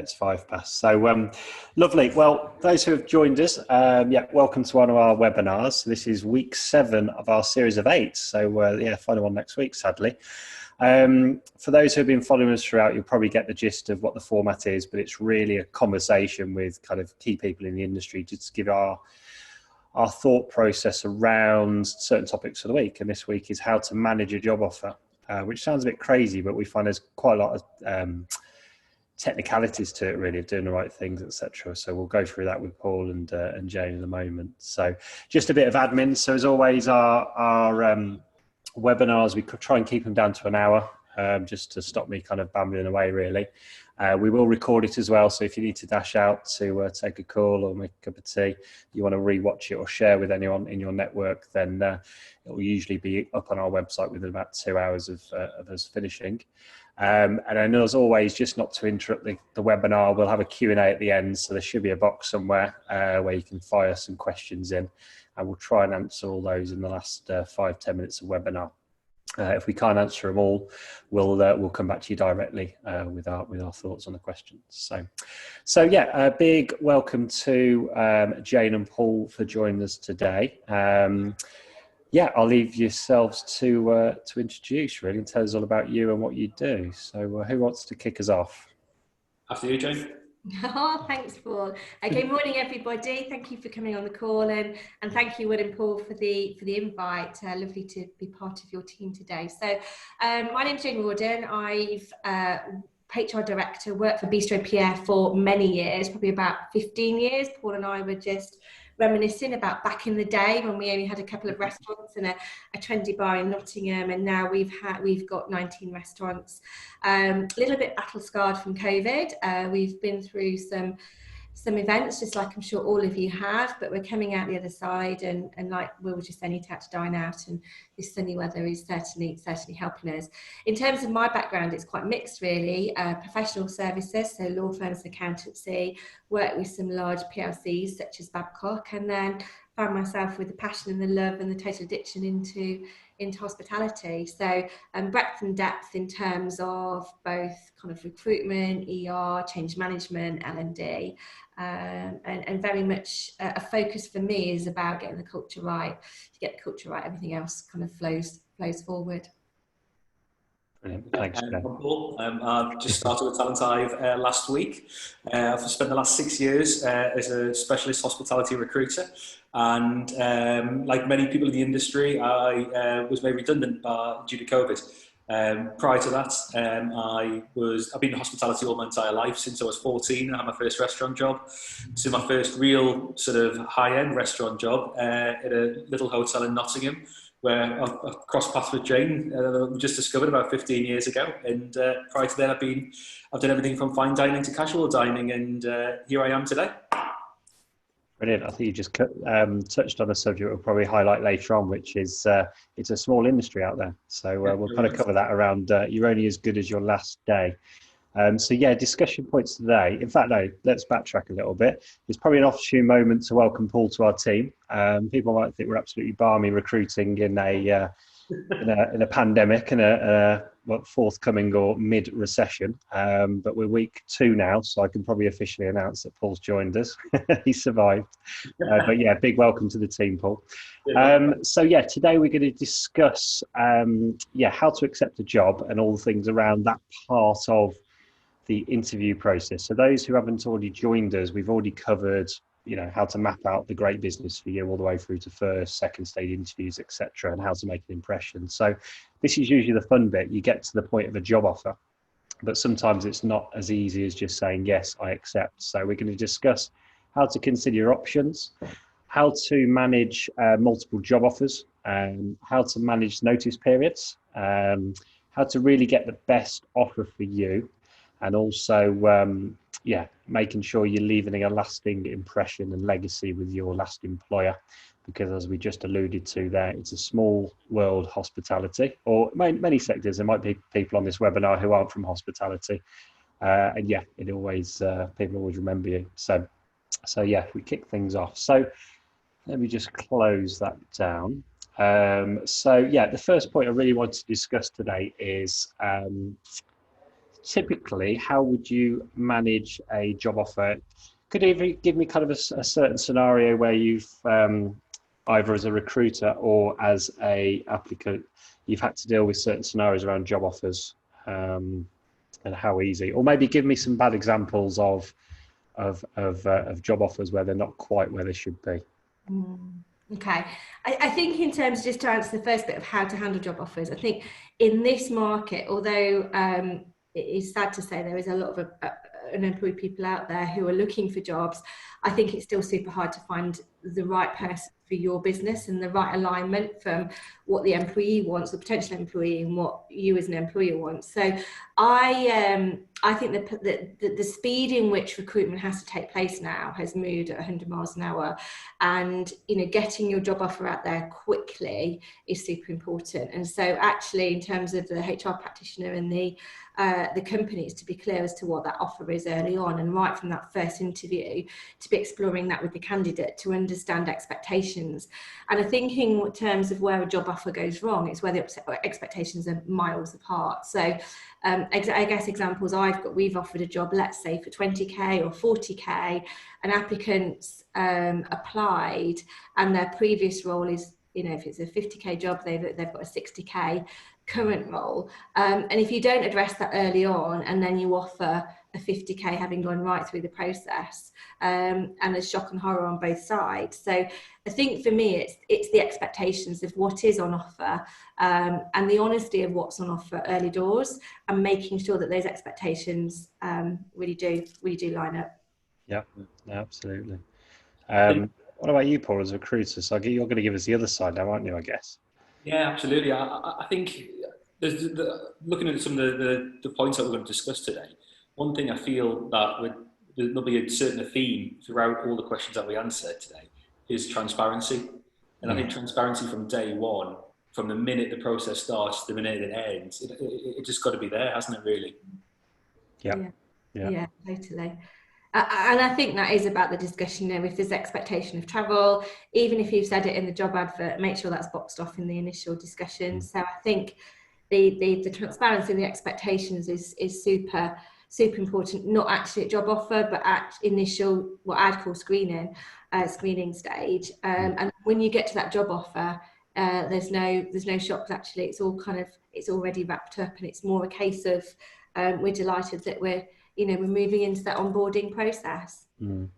It's 5 past. So lovely. Well, those who have joined us, welcome to one of our webinars. This is week 7 of our series of 8. So final one next week, sadly. For those who have been following us throughout, you'll probably get the gist of what the format is, but it's really a conversation with kind of key people in the industry just to give our thought process around certain topics for the week. And this week is how to manage a job offer, which sounds a bit crazy, but we find there's quite a lot of technicalities to it, really, of doing the right things, etc. So we'll go through that with Paul and Jane in a moment. So just a bit of admin. So as always, our webinars, we could try and keep them down to an hour, just to stop me kind of babbling away, really. We will record it as well, so if you need to dash out to take a call or make a cup of tea, you want to rewatch it or share with anyone in your network, then it will usually be up on our website within about 2 hours of us finishing. And I know, as always, just not to interrupt the webinar, we'll have a Q&A at the end, so there should be a box somewhere where you can fire some questions in, and we'll try and answer all those in the last 5-10 minutes of webinar. If we can't answer them all, we'll come back to you directly with our thoughts on the questions. So yeah, a big welcome to Jane and Paul for joining us today. I'll leave yourselves to introduce, really, and tell us all about you and what you do. So who wants to kick us off? After you, Jane. Oh, thanks, Paul. Good morning, everybody. Thank you for coming on the call, and thank you, Will and Paul, for the invite. Lovely to be part of your team today. So, my name's Jane Rawden. I've HR director, worked for Bistrot Pierre for many years, probably about 15 years. Paul and I were just reminiscing about back in the day when we only had a couple of restaurants and a trendy bar in Nottingham, and now we've got 19 restaurants. A little bit battle scarred from COVID. We've been through some events, just like I'm sure all of you have, but we're coming out the other side, and like we were just saying, need to dine out, and this sunny weather is certainly helping us. In terms of my background, it's quite mixed, really. Professional services, so law firms and accountancy, worked with some large PLCs such as Babcock, and then found myself with the passion and the love and the total addiction into hospitality. So breadth and depth in terms of both kind of recruitment, ER, change management, L&D, and very much a focus for me is about getting the culture right. To get the culture right, everything else kind of flows forward. Brilliant. Thanks, Paul. I've just started with Talent Hive last week. I've spent the last 6 years as a specialist hospitality recruiter, and like many people in the industry, I was made redundant due to COVID. Prior to that, I've been in hospitality all my entire life. Since I was 14, I had my first restaurant job. So my first real sort of high-end restaurant job at a little hotel in Nottingham, where I crossed paths with Jane, we just discovered about 15 years ago. And prior to that, I've done everything from fine dining to casual dining, and here I am today. Brilliant. I think you just touched on a subject we'll probably highlight later on, which is it's a small industry out there. So we'll kind of cover that around you're only as good as your last day. Discussion points today. In fact, no, let's backtrack a little bit. It's probably an opportune moment to welcome Paul to our team. People might think we're absolutely balmy recruiting in a pandemic and a forthcoming or mid-recession. But we're week 2 now, so I can probably officially announce that Paul's joined us. He survived. Big welcome to the team, Paul. Today we're going to discuss how to accept a job and all the things around that part of the interview process. So those who haven't already joined us, we've already covered, how to map out the great business for you all the way through to first, second stage interviews, etc., and how to make an impression. So this is usually the fun bit. You get to the point of a job offer, but sometimes it's not as easy as just saying, yes, I accept. So we're going to discuss how to consider your options, how to manage multiple job offers, how to manage notice periods, how to really get the best offer for you, and also, making sure you're leaving a lasting impression and legacy with your last employer, because as we just alluded to there, it's a small world, hospitality, or many sectors. There might be people on this webinar who aren't from hospitality, it always people always remember you. So if we kick things off, so let me just close that down. The first point I really want to discuss today is typically, how would you manage a job offer? Could you even give me kind of a certain scenario where you've either as a recruiter or as a applicant, you've had to deal with certain scenarios around job offers, and how easy, or maybe give me some bad examples of job offers where they're not quite where they should be. Okay, I think in terms, just to answer the first bit of how to handle job offers, I think in this market, although it is sad to say there is a lot of unemployed people out there who are looking for jobs, I think it's still super hard to find the right person for your business and the right alignment from what the employee wants, the potential employee, and what you as an employer want. So I think the speed in which recruitment has to take place now has moved at 100 miles an hour, and getting your job offer out there quickly is super important. And so actually, in terms of the HR practitioner and the companies, to be clear as to what that offer is early on, and right from that first interview to be exploring that with the candidate to understand expectations. And I think in terms of where a job offer goes wrong, it's where the expectations are miles apart. So I guess examples we've offered a job, let's say for 20k or 40k, and applicants applied, and their previous role is, if it's a 50k job, they've got a 60k current role, and if you don't address that early on, and then you offer a 50k having gone right through the process, and there's shock and horror on both sides. So I think for me it's the expectations of what is on offer, and the honesty of what's on offer early doors, and making sure that those expectations really do line up. Yeah, absolutely. What about you, Paul, as a recruiter? So you're going to give us the other side now, aren't you, I guess? Yeah, absolutely. I think looking at some of the points that we're going to discuss today, one thing I feel that there'll be a certain theme throughout all the questions that we answer today is transparency. And I think transparency from day one, from the minute the process starts to the minute it ends, it just got to be there, hasn't it, really? Yeah, totally. And I think that is about the discussion. If there's expectation of travel, even if you've said it in the job advert, make sure that's boxed off in the initial discussion. So I think the transparency and the expectations is super important, not actually at job offer, but at initial, what I'd call screening stage. And when you get to that job offer, there's no shocks. Actually, it's already wrapped up, and it's more a case of we're delighted that we're moving into that onboarding process. And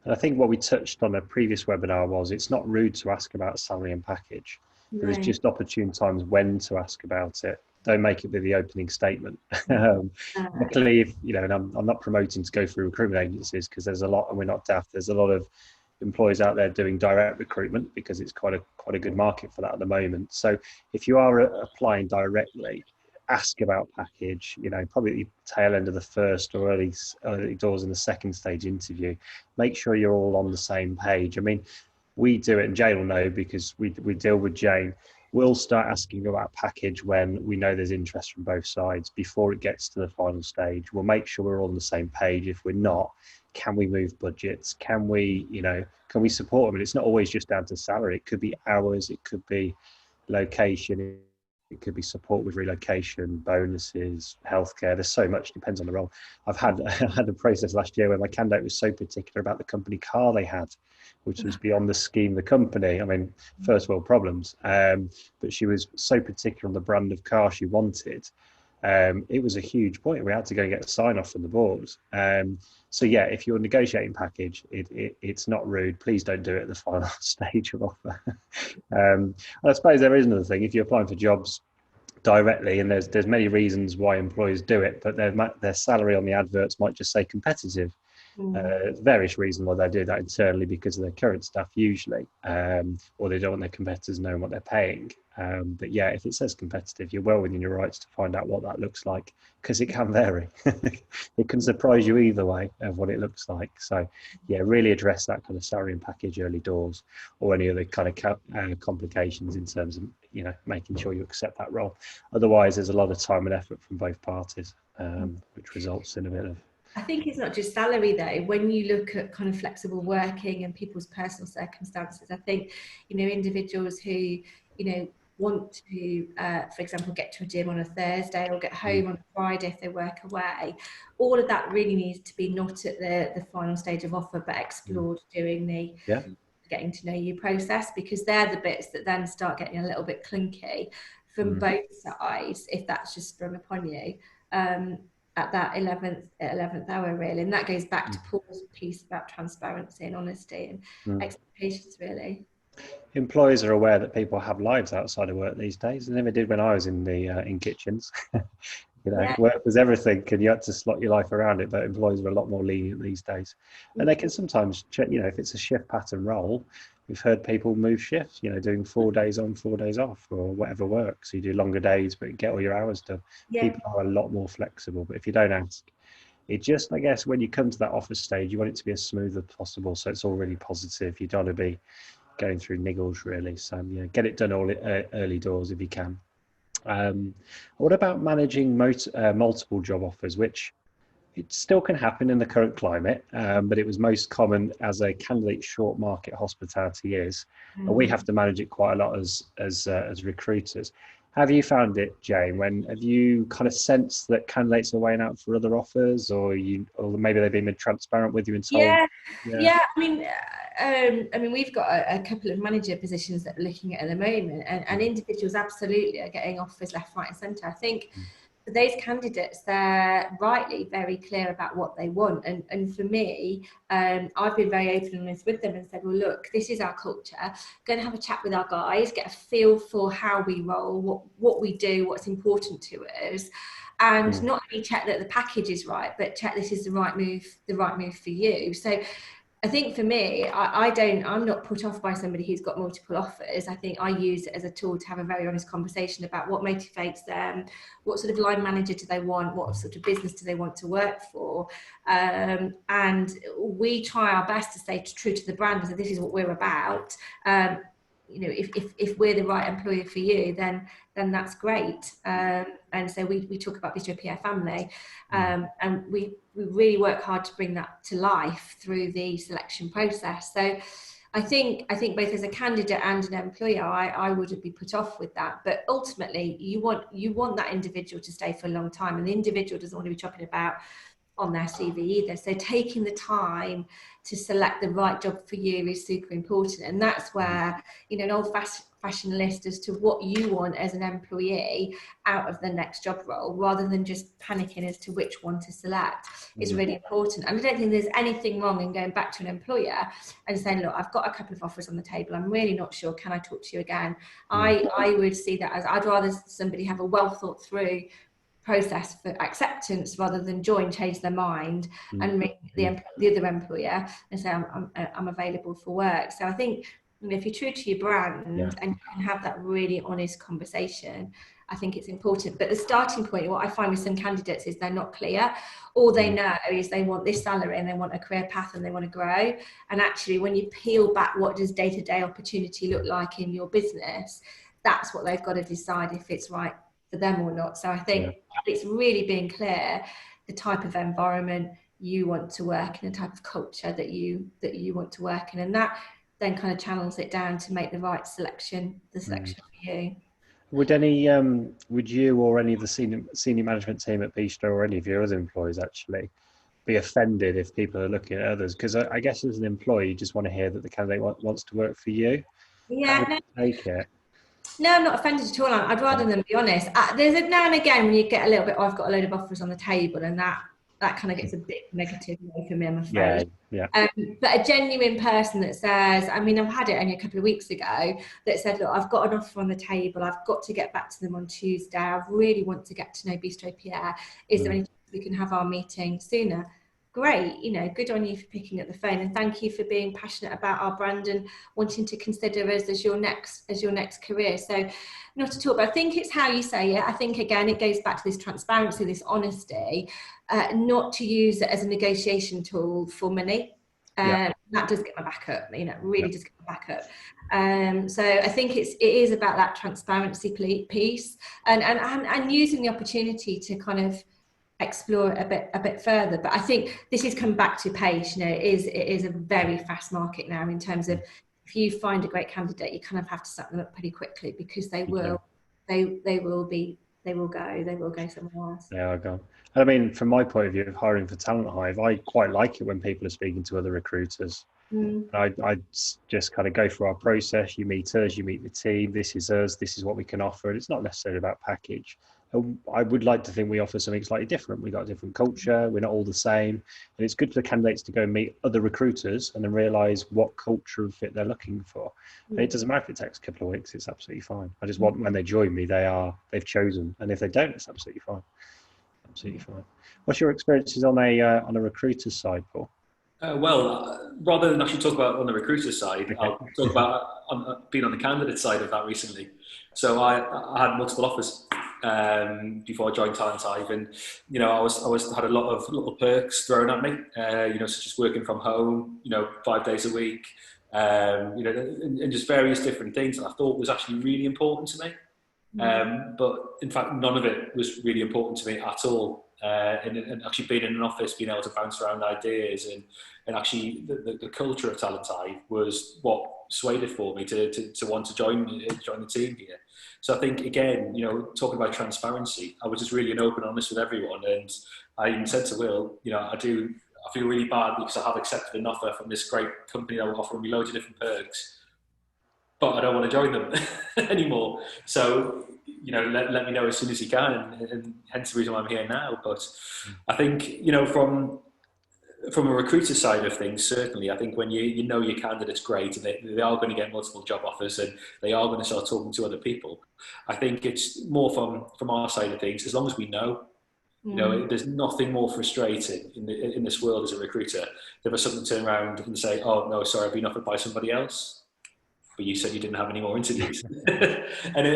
I think what we touched on a previous webinar was, it's not rude to ask about salary and package. No. There is just opportune times when to ask about it. Don't make it be the opening statement. Luckily, and I'm not promoting to go through recruitment agencies, because there's a lot, and we're not daft, there's a lot of employers out there doing direct recruitment, because it's quite a good market for that at the moment. So if you are applying directly, ask about package, probably at the tail end of the first or early doors in the second stage interview. Make sure you're all on the same page. I mean, we do it, and Jane will know because we deal with Jane. We'll start asking about package when we know there's interest from both sides before it gets to the final stage. We'll make sure we're all on the same page. If we're not, can we move budgets? Can we support them? And it's not always just down to salary. It could be hours, it could be location, it could be support with relocation, bonuses, healthcare. There's so much, depends on the role. I had a process last year where my candidate was so particular about the company car they had, which was beyond the scheme of the company. I mean, first world problems. But she was so particular on the brand of car she wanted. It was a huge point. We had to go and get a sign off from the board. So yeah, if you're negotiating package, it's not rude. Please don't do it at the final stage of offer. I suppose there is another thing. If you're applying for jobs directly, and there's many reasons why employers do it, but their salary on the adverts might just say competitive. Various reasons why they do that internally, because of their current staff usually, or they don't want their competitors knowing what they're paying. But yeah, if it says competitive, you're well within your rights to find out what that looks like, because it can vary. It can surprise you either way of what it looks like. So yeah, really address that kind of salary and package early doors, or any other kind of complications in terms of making sure you accept that role. Otherwise, there's a lot of time and effort from both parties, which results in a bit of. I think it's not just salary though. When you look at kind of flexible working and people's personal circumstances, I think individuals who want to, for example, get to a gym on a Thursday or get home on a Friday if they work away. All of that really needs to be not at the final stage of offer, but explored during the getting to know you process, because they're the bits that then start getting a little bit clinky from both sides if that's just sprung upon you at that 11th hour, really. And that goes back to Paul's piece about transparency and honesty and expectations, really. Employers are aware that people have lives outside of work these days. They never did when I was in the in kitchens. Work was everything, and you had to slot your life around it. But employers are a lot more lenient these days, and they can sometimes check. If it's a shift pattern role, we've heard people move shifts. Doing 4 days on, 4 days off, or whatever works. So you do longer days, but you get all your hours done. People are a lot more flexible. But if you don't ask, it just, I guess, when you come to that office stage, you want it to be as smooth as possible, so it's all really positive. You don't want to be going through niggles, really. So get it done all early doors if you can. What about managing multiple job offers, which it still can happen in the current climate, but it was most common as a candidate short market hospitality is. And we have to manage it quite a lot as recruiters. Have you found it, Jane? Have you kind of sensed that candidates are weighing out for other offers, or maybe they've been transparent with you and told? Yeah. I mean, we've got a couple of manager positions that we're looking at the moment, and individuals absolutely are getting offers left, right, and centre. I think for those candidates, they're rightly very clear about what they want. And for me, I've been very open and honest with them and said, well, look, this is our culture. Go and have a chat with our guys, get a feel for how we roll, what we do, what's important to us. And not only check that the package is right, but check this is the right move for you. So I think for me, I'm not put off by somebody who's got multiple offers. I think I use it as a tool to have a very honest conversation about what motivates them, what sort of line manager do they want, what sort of business do they want to work for. And we try our best to stay true to the brand and say, this is what we're about. If we're the right employer for you, then that's great. And so we talk about Bistrot Pierre family, and we really work hard to bring that to life through the selection process. So I think both as a candidate and an employer, I wouldn't be put off with that. But ultimately, you want that individual to stay for a long time, and the individual doesn't want to be chopping about on their CV either. So taking the time to select the right job for you is super important, and that's where an old-fashioned list as to what you want as an employee out of the next job role, rather than just panicking as to which one to select, is really important. And I don't think there's anything wrong in going back to an employer and saying, look, I've got a couple of offers on the table, I'm really not sure, can I talk to you again? I would see that as, I'd rather somebody have a well thought through process for acceptance rather than change their mind and ring the other employer and say I'm available for work. So I think if you're true to your brand and you can have that really honest conversation, I think it's important. But the starting point, what I find with some candidates is they're not clear. All they know is they want this salary and they want a career path and they want to grow. And actually, when you peel back, what does day-to-day opportunity look like in your business, that's what they've got to decide if it's right for them or not. So I think it's really being clear the type of environment you want to work in, the type of culture that you want to work in, and that then kind of channels it down to make the right selection for you. Would you or any of the senior management team at Bistrot or any of your other employees actually be offended if people are looking at others? Because I guess as an employee, you just want to hear that the candidate wants to work for you. Take it. No, I'm not offended at all. I'd rather than be honest. There's now and again when you get a little bit, I've got a load of offers on the table, and that kind of gets a bit negative for me, I'm afraid. But a genuine person that says, I mean, I've had it only a couple of weeks ago that said, look, I've got an offer on the table, I've got to get back to them on Tuesday, I really want to get to know Bistrot Pierre, is there any chance we can have our meeting sooner? Great, good on you for picking up the phone, and thank you for being passionate about our brand and wanting to consider us as your next career. So not at all, but I think it's how you say it. I think again it goes back to this transparency, this honesty, not to use it as a negotiation tool for money. That does get my back up, really does get my back up. So I think it is about that transparency piece and using the opportunity to kind of explore a bit further. But I think this is come back to pace. It is a very fast market now in terms of if you find a great candidate, you kind of have to set them up pretty quickly, because they will go somewhere else. Yeah, I go. I mean, from my point of view of hiring for Talent Hive, I quite like it when people are speaking to other recruiters. I just kind of go through our process. You meet us, you meet the team. This is us. This is what we can offer. And it's not necessarily about package. I would like to think we offer something slightly different. We've got a different culture. We're not all the same. And it's good for the candidates to go and meet other recruiters and then realise what culture and fit they're looking for. And it doesn't matter if it takes a couple of weeks. It's absolutely fine. I just want when they join me, they've chosen. And if they don't, it's absolutely fine. Absolutely fine. What's your experiences on a recruiter's side, Paul? Rather than actually talk about on the recruiter side, I'll talk about being on the candidate side of that recently. So I had multiple offers before I joined Talent Hive, and I had a lot of little perks thrown at me, such as working from home, 5 days a week, and just various different things that I thought was actually really important to me. But in fact, none of it was really important to me at all. And actually being in an office, being able to bounce around ideas, and actually the culture of Talent Hive was what swayed it for me to want to join the team here. So I think, again, talking about transparency, I was just really open and honest with everyone. And I even said to Will, I feel really bad because I have accepted an offer from this great company that will offer me loads of different perks, but I don't want to join them anymore. So, let me know as soon as you can, and hence the reason why I'm here now. But I think, from a recruiter side of things, certainly, I think when you know your candidate's great and they are going to get multiple job offers and they are going to start talking to other people, I think it's more from our side of things, as long as we know. There's nothing more frustrating in this world as a recruiter than for someone to turn around and say, "Oh no, sorry, I've been offered by somebody else, but you said you didn't have any more interviews." And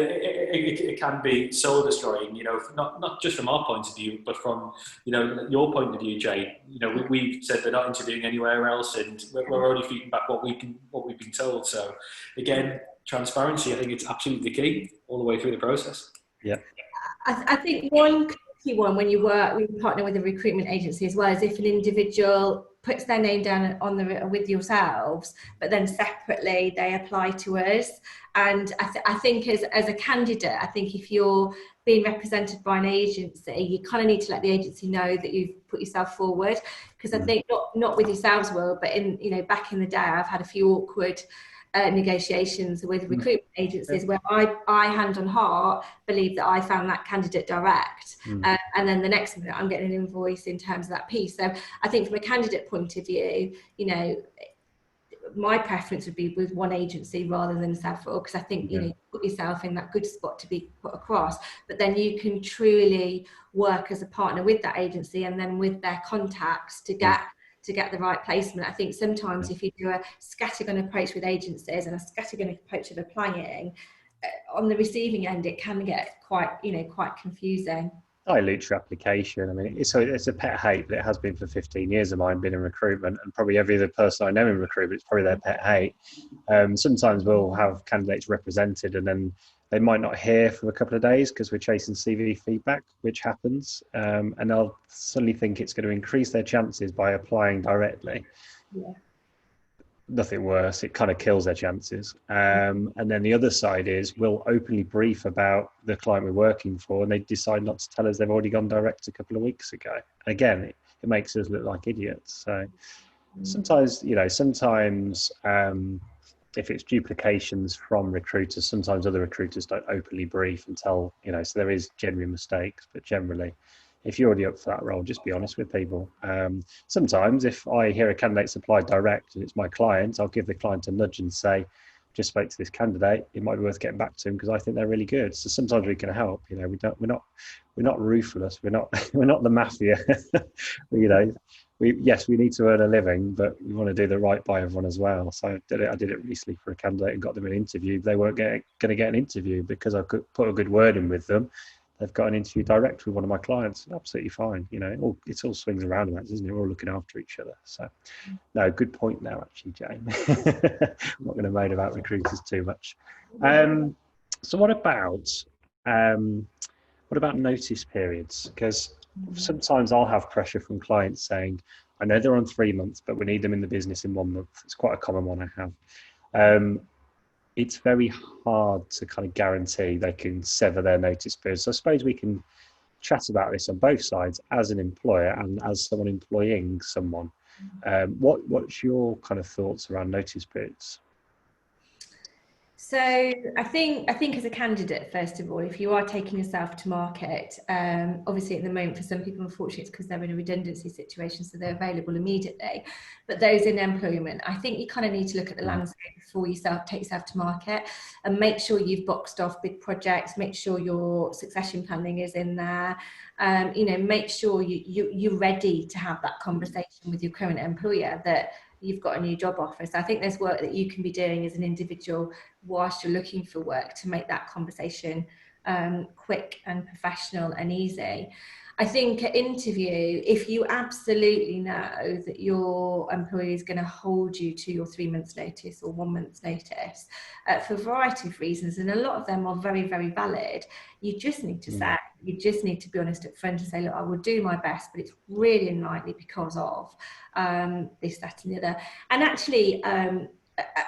it can be soul destroying, not just from our point of view, but from your point of view, Jay. We've said they're not interviewing anywhere else, and we're only feeding back what we've been told. So again, transparency, I think it's absolutely key all the way through the process. Yeah, I think one key one when you partner with a recruitment agency as well is if an individual puts their name down with yourselves, but then separately they apply to us. And I think as a candidate, I think if you're being represented by an agency, you kind of need to let the agency know that you've put yourself forward. Because I think not with yourselves, Will, but back in the day, I've had a few awkward negotiations with recruitment agencies where I hand on heart believe that I found that candidate direct, and then the next minute I'm getting an invoice in terms of that piece. So I think from a candidate point of view, my preference would be with one agency rather than several, because I think you put yourself in that good spot to be put across, but then you can truly work as a partner with that agency and then with their contacts to get the right placement. I think sometimes if you do a scattergun approach with agencies and a scattergun approach of applying, on the receiving end, it can get quite confusing. Dilutes your application. I mean, it's a pet hate, but it has been for 15 years of mine being in recruitment, and probably every other person I know in recruitment, it's probably their pet hate. Sometimes we'll have candidates represented and then they might not hear for a couple of days because we're chasing CV feedback, which happens, and they'll suddenly think it's going to increase their chances by applying directly. Yeah. Nothing worse, it kind of kills their chances. And then the other side is we'll openly brief about the client we're working for and they decide not to tell us they've already gone direct a couple of weeks ago. Again, it makes us look like idiots. So sometimes, if it's duplications from recruiters, sometimes other recruiters don't openly brief and tell, so there is genuine mistakes, but generally, if you're already up for that role, just be honest with people. Sometimes if I hear a candidate's applied direct and it's my client, I'll give the client a nudge and say, just spoke to this candidate, it might be worth getting back to him because I think they're really good. So sometimes we can help, we're not ruthless. We're not the mafia. We need to earn a living, but we want to do the right by everyone as well. So I did it recently for a candidate and got them an interview. They weren't going to get an interview because I could put a good word in with them. They've got an interview direct with one of my clients. Absolutely fine. It all swings around about, doesn't it? We're all looking after each other. So, no, good point now, actually, Jane. I'm not going to moan about recruiters too much. So what about notice periods? Because sometimes I'll have pressure from clients saying, I know they're on 3 months, but we need them in the business in 1 month. It's quite a common one I have. It's very hard to kind of guarantee they can sever their notice period. So I suppose we can chat about this on both sides, as an employer and as someone employing someone. What's your kind of thoughts around notice periods? So I think as a candidate, first of all, if you are taking yourself to market, obviously at the moment for some people, unfortunately, it's because they're in a redundancy situation, so they're available immediately. But those in employment, I think you kind of need to look at the landscape before you take yourself to market, and make sure you've boxed off big projects, make sure your succession planning is in there, make sure you're ready to have that conversation with your current employer that you've got a new job offer. So I think there's work that you can be doing as an individual whilst you're looking for work to make that conversation quick and professional and easy. I think at interview, if you absolutely know that your employer is going to hold you to your 3 months notice or 1 month's notice for a variety of reasons, and a lot of them are very, very valid, you just need to say, you just need to be honest up front and say, look, I will do my best, but it's really unlikely because of this, that and the other. And actually, an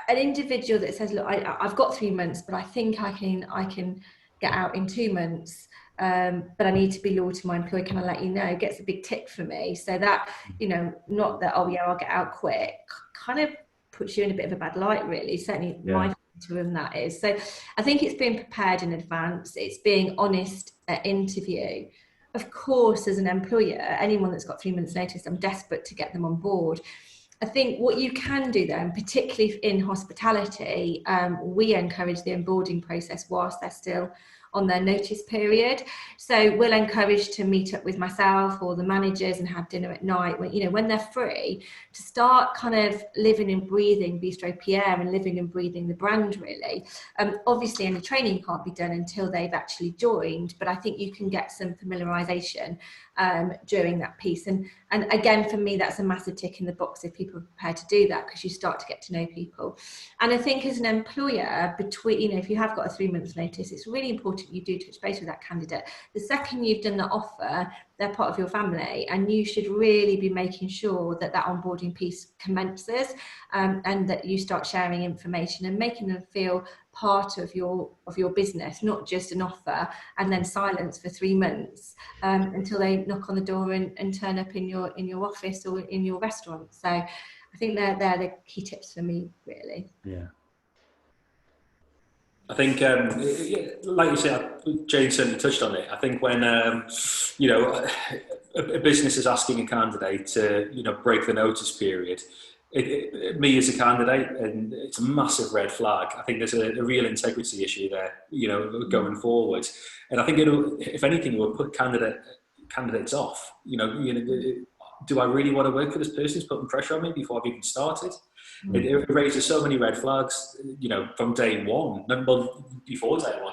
individual that says, look, I've got 3 months, but I think I can get out in 2 months, but I need to be loyal to my employer, can I let you know, gets a big tick for me. So that, not that, oh yeah, I'll get out quick, kind of puts you in a bit of a bad light, really. Certainly my to him, that is. So I think it's being prepared in advance, it's being honest at interview. Of course, as an employer, anyone that's got 3 months notice, I'm desperate to get them on board. I think what you can do then, particularly in hospitality, we encourage the onboarding process whilst they're still on their notice period. So we'll encourage to meet up with myself or the managers and have dinner at night when they're free, to start kind of living and breathing Bistrot Pierre and living and breathing the brand, really. Obviously any training can't be done until they've actually joined, but I think you can get some familiarisation during that piece. And again, for me, that's a massive tick in the box if people are prepared to do that, because you start to get to know people. And I think as an employer, if you have got a 3 months notice, it's really important you do touch base with that candidate. The second you've done the offer, they're part of your family, and you should really be making sure that onboarding piece commences, and that you start sharing information and making them feel part of your business, not just an offer and then silence for 3 months until they knock on the door and turn up in your office or in your restaurant. So I think they're the key tips for me, really. Yeah. I think, like you said, Jane certainly touched on it. I think when, a business is asking a candidate to, break the notice period, me as a candidate, and it's a massive red flag. I think there's a real integrity issue there, going forward. And I think, if anything, it will put candidates off. Do I really want to work for this person who's putting pressure on me before I've even started? It raises so many red flags, from day one, well, before day one.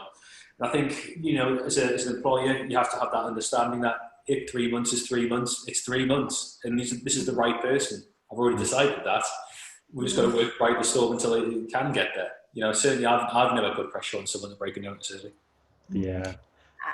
And I think, as an employer, you have to have that understanding that if 3 months is 3 months, it's 3 months, and this is the right person. I've already decided that. We've just got to work right the storm until it can get there. Certainly I've never put pressure on someone to break a notice early. Yeah.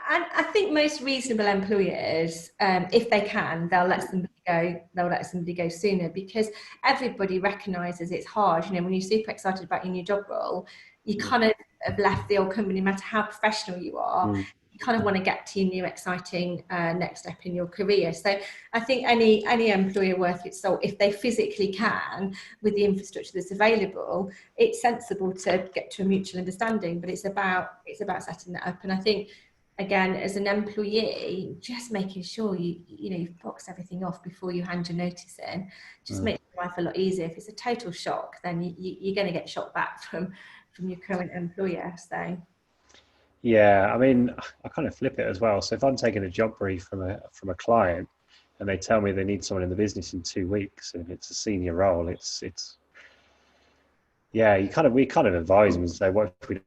And I think most reasonable employers, if they can, they'll let somebody go. They'll let somebody go sooner, because everybody recognises it's hard. When you're super excited about your new job role, you kind of have left the old company, no matter how professional you are. You kind of want to get to your new exciting next step in your career. So I think any employer worth its salt, if they physically can, with the infrastructure that's available, it's sensible to get to a mutual understanding. But it's about setting that up. And I think, again, as an employee, just making sure you box everything off before you hand your notice in, just makes life a lot easier. If it's a total shock, then you're going to get shocked back from your current employer. So yeah, I mean, I kind of flip it as well. So if I'm taking a job brief from a client and they tell me they need someone in the business in 2 weeks, and it's a senior role, we kind of advise them and say, what if we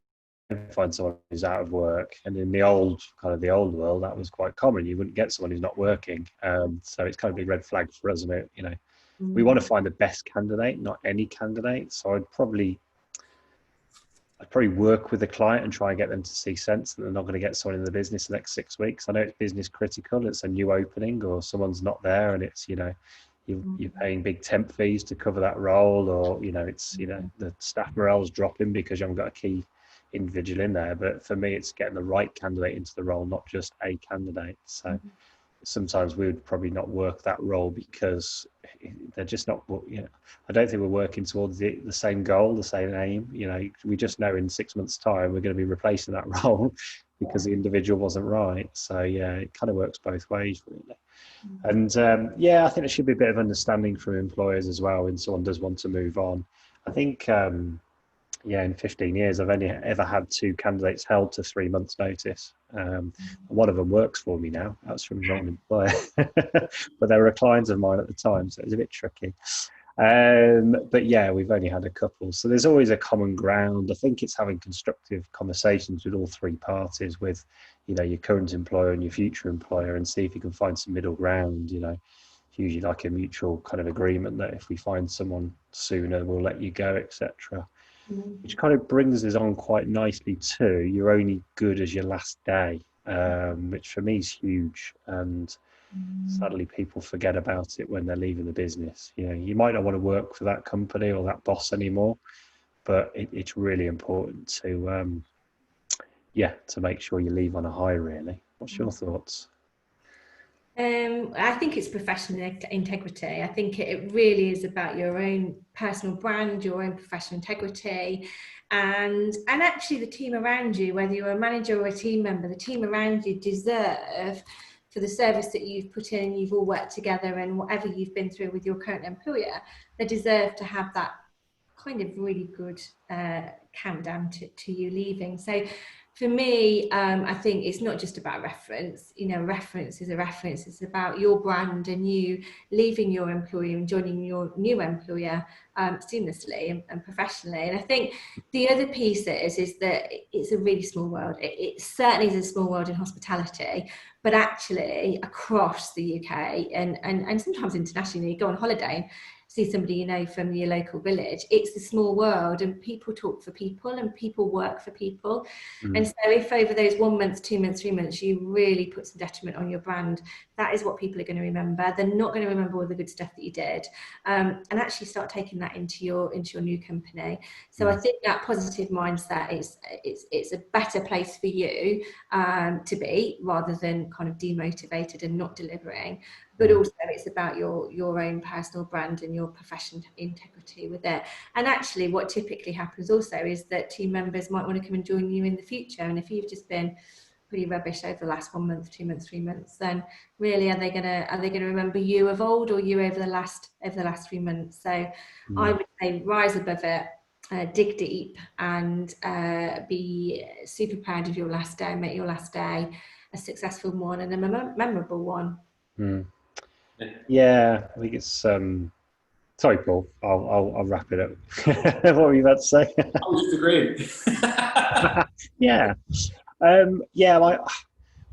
find someone who's out of work? And in the old world, that was quite common. You wouldn't get someone who's not working. So it's kind of a big red flag for us, isn't it? We want to find the best candidate, not any candidate. So I'd probably work with the client and try and get them to see sense that they're not going to get someone in the business the next 6 weeks. I know it's business critical. It's a new opening, or someone's not there, and it's you're paying big temp fees to cover that role, or it's the staff morale's dropping because you haven't got a key individual in there. But for me, it's getting the right candidate into the role, not just a candidate. So sometimes we would probably not work that role because they're just not, I don't think we're working towards the same goal, the same aim. We just know in 6 months' time we're going to be replacing that role because the individual wasn't right. So yeah, it kind of works both ways, really. And I think there should be a bit of understanding from employers as well when someone does want to move on. I think in 15 years, I've only ever had 2 candidates held to 3 months' notice. One of them works for me now. That was from the wrong employer, but they were a client of mine at the time, so it was a bit tricky. But yeah, we've only had a couple. So there's always a common ground. I think it's having constructive conversations with all 3 parties, with, your current employer and your future employer, and see if you can find some middle ground. Usually like a mutual kind of agreement that if we find someone sooner, we'll let you go, etc. Which kind of brings us on quite nicely to you're only good as your last day, which for me is huge. And sadly, people forget about it when they're leaving the business. You might not want to work for that company or that boss anymore, but it's really important to make sure you leave on a high, really. What's your thoughts? I think it's professional integrity. I think it really is about your own personal brand, your own professional integrity, and actually the team around you, whether you're a manager or a team member, the team around you deserve, for the service that you've put in, you've all worked together, and whatever you've been through with your current employer, they deserve to have that kind of really good countdown to you leaving. So for me, I think it's not just about reference. Reference is a reference. It's about your brand and you leaving your employer and joining your new employer seamlessly and professionally. And I think the other piece is that it's a really small world. It certainly is a small world in hospitality, but actually across the UK and sometimes internationally, you go on holiday and see somebody from your local village. It's a small world, and people talk for people and people work for people. And so if over those 1 month, 2 months, 3 months, you really put some detriment on your brand, that is what people are going to remember. They're not going to remember all the good stuff that you did, and actually start taking that into your new company. So I think that positive mindset it's a better place for you to be, rather than kind of demotivated and not delivering. But also it's about your own personal brand and your professional integrity with it. And actually what typically happens also is that team members might want to come and join you in the future. And if you've just been pretty rubbish over the last 1 month, 2 months, 3 months, then really are they gonna remember you of old, or you over the last 3 months? So I would say rise above it, dig deep, and be super proud of your last day. Make your last day a successful one and a memorable one. Yeah, I think it's sorry, Paul, I'll wrap it up. What were you about to say? I was just agreeing.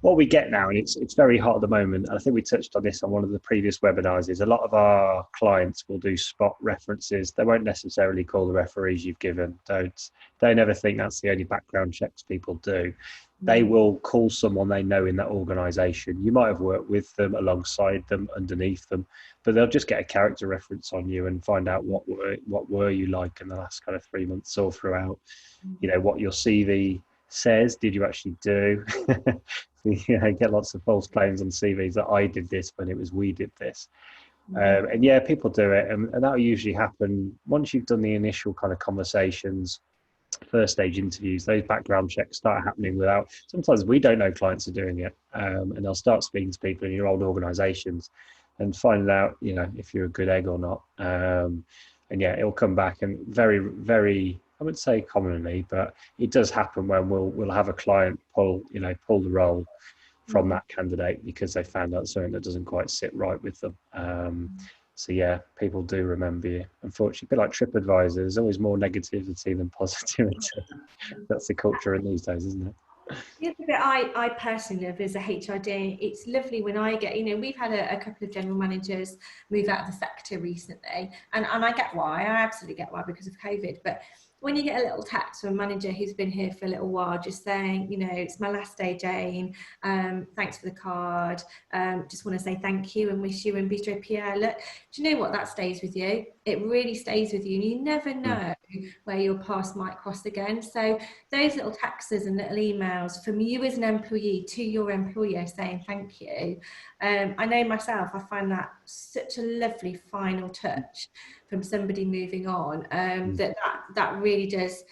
What we get now, and it's very hot at the moment, and I think we touched on this on one of the previous webinars, is a lot of our clients will do spot references. They won't necessarily call the referees you've given. Don't ever think that's the only background checks people do. They will call someone they know in that organisation. You might have worked with them, alongside them, underneath them, but they'll just get a character reference on you and find out what were you like in the last kind of 3 months or throughout. What your CV says. Did you actually do? Get lots of false claims on CVs that I did this when it was we did this. And people do it, and that will usually happen once you've done the initial kind of conversations, first stage interviews. Those background checks start happening without, sometimes we don't know clients are doing it, and they'll start speaking to people in your old organizations and find out if you're a good egg or not. It'll come back, and very, very, I wouldn't say commonly, but it does happen when we'll have a client pull the role from that candidate because they found out something that doesn't quite sit right with them. People do remember you. Unfortunately, a bit like TripAdvisor, there's always more negativity than positivity. That's the culture in these days, isn't it? The other bit I personally love is a HRD. It's lovely when I get, we've had a couple of general managers move out of the sector recently, and I get why. I absolutely get why, because of COVID. But when you get a little text from a manager who's been here for a little while, just saying, you know, it's my last day, Jane. Thanks for the card. Just want to say thank you and wish you and Bistrot Pierre. Look, do you know what? That stays with you. It really stays with you. And you never know where your paths might cross again. So those little texts and little emails from you as an employee to your employer saying thank you. I know myself, I find that such a lovely final touch from somebody moving on, that really does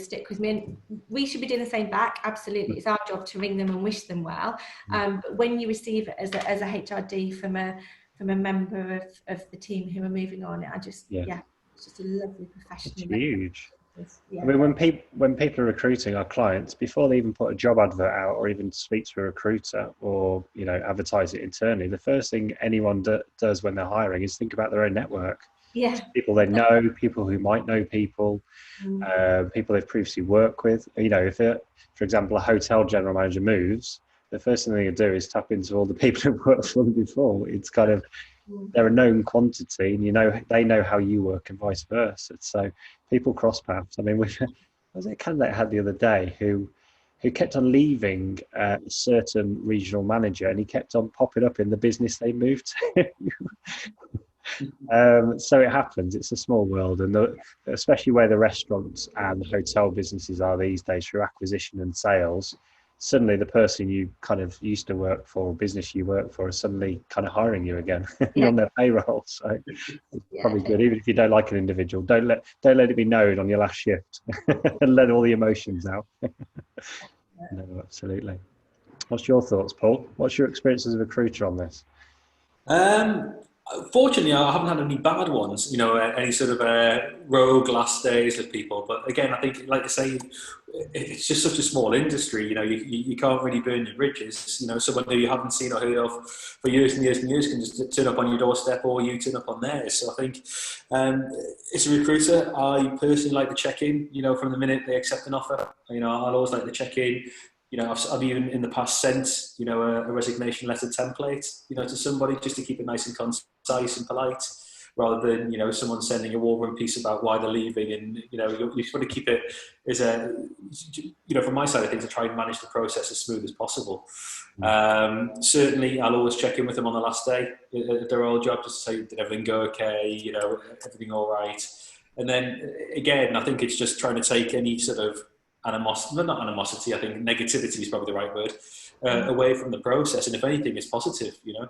stick with me. And we should be doing the same back. Absolutely, it's our job to ring them and wish them well. But when you receive it as a HRD from a member of the team who are moving on, it's just a lovely professional. It's huge. I mean, when people are recruiting our clients, before they even put a job advert out or even speak to a recruiter or, you know, advertise it internally, the first thing anyone does when they're hiring is think about their own network. Yeah. People they know, people who might know people, people they've previously worked with. You know, if, for example, a hotel general manager moves, the first thing they do is tap into all the people who've worked for them before. It's kind of, they're a known quantity, and you know they know how you work and vice versa. So people cross paths. I mean, was it a candidate I had the other day who kept on leaving a certain regional manager, and he kept on popping up in the business they moved to. So it happens. It's a small world, and especially where the restaurants and the hotel businesses are these days through acquisition and sales. Suddenly the person you kind of used to work for, or business you work for, is suddenly kind of hiring you again. You're on their payroll. So it's probably good. Even if you don't like an individual, don't let it be known on your last shift and let all the emotions out. No, absolutely. What's your thoughts, Paul? What's your experience as a recruiter on this? Fortunately, I haven't had any bad ones, you know, any sort of rogue last days with people. But again, I think, like I say, it's just such a small industry, you know, you can't really burn your bridges. You know, someone who you haven't seen or heard of for years and years and years can just turn up on your doorstep, or you turn up on theirs. So I think as a recruiter, I personally like to check in, you know, from the minute they accept an offer. You know, I'll always like to check in. You know, I've even in the past sent, you know, a resignation letter template, you know, to somebody, just to keep it nice and concise and polite, rather than, you know, someone sending a war room piece about why they're leaving. And, you know, you just want to keep it as you know, from my side of things, I try and manage the process as smooth as possible. Certainly, I'll always check in with them on the last day at their old job, just to say, did everything go okay? You know, everything all right? And then again, I think it's just trying to take any sort of animosity, not animosity, I think negativity is probably the right word, away from the process. And if anything, it's positive, you know?